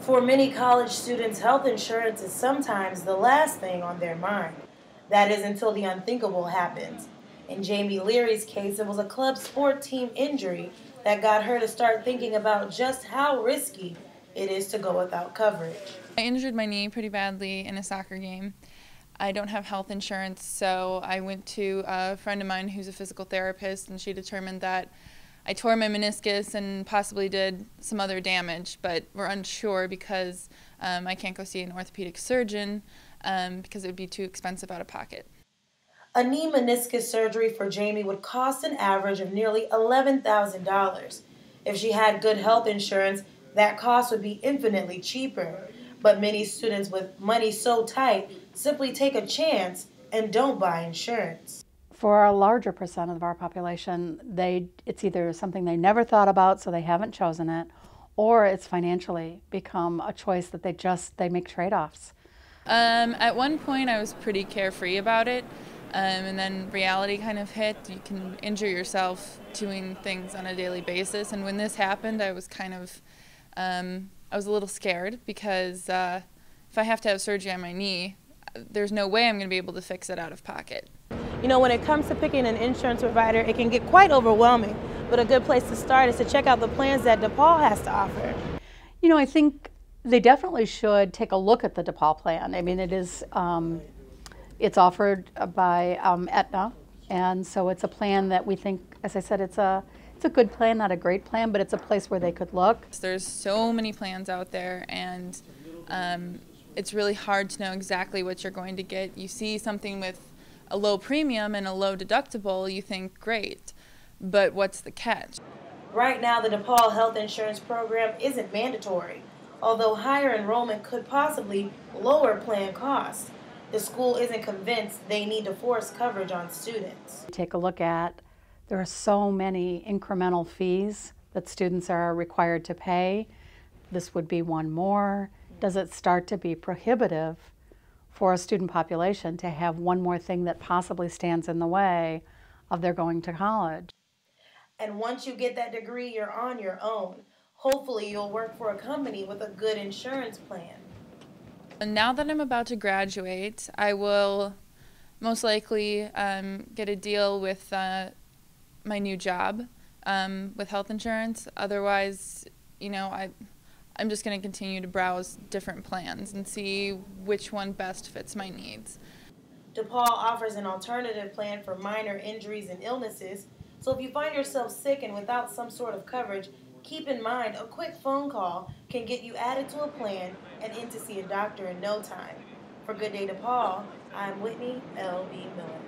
For many college students, health insurance is sometimes the last thing on their mind. That is until the unthinkable happens. In Jamie Leary's case, it was a club sport team injury that got her to start thinking about just how risky it is to go without coverage. I injured my knee pretty badly in a soccer game. I don't have health insurance, so I went to a friend of mine who's a physical therapist, and she determined that I tore my meniscus and possibly did some other damage, but we're unsure because I can't go see an orthopedic surgeon because it would be too expensive out of pocket. A knee meniscus surgery for Jamie would cost an average of nearly $11,000. If she had good health insurance, that cost would be infinitely cheaper. But many students with money so tight simply take a chance and don't buy insurance. For a larger percent of our population, it's either something they never thought about, so they haven't chosen it, or it's financially become a choice that they make trade-offs. At one point I was pretty carefree about it, and then reality kind of hit. You can injure yourself doing things on a daily basis, and when this happened I was I was a little scared because if I have to have surgery on my knee, there's no way I'm going to be able to fix it out of pocket. You know, when it comes to picking an insurance provider, it can get quite overwhelming, but a good place to start is to check out the plans that DePaul has to offer. You know, I think they definitely should take a look at the DePaul plan. I mean, it's offered by Aetna, and so it's a plan that we think, as I said, it's a good plan, not a great plan, but it's a place where they could look. There's so many plans out there, and it's really hard to know exactly what you're going to get. You see something with a low premium and a low deductible, you think, great, but what's the catch? Right now, the DePaul Health Insurance Program isn't mandatory, although higher enrollment could possibly lower plan costs. The school isn't convinced they need to force coverage on students. Take a look at, there are so many incremental fees that students are required to pay. This would be one more. Does it start to be prohibitive for a student population to have one more thing that possibly stands in the way of their going to college? And once you get that degree, you're on your own. Hopefully you'll work for a company with a good insurance plan. And now that I'm about to graduate, I will most likely get a deal with my new job with health insurance. Otherwise, you know, I'm just going to continue to browse different plans and see which one best fits my needs. DePaul offers an alternative plan for minor injuries and illnesses, so if you find yourself sick and without some sort of coverage, keep in mind a quick phone call can get you added to a plan and in to see a doctor in no time. For Good Day DePaul, I'm Whitney L.B. Miller.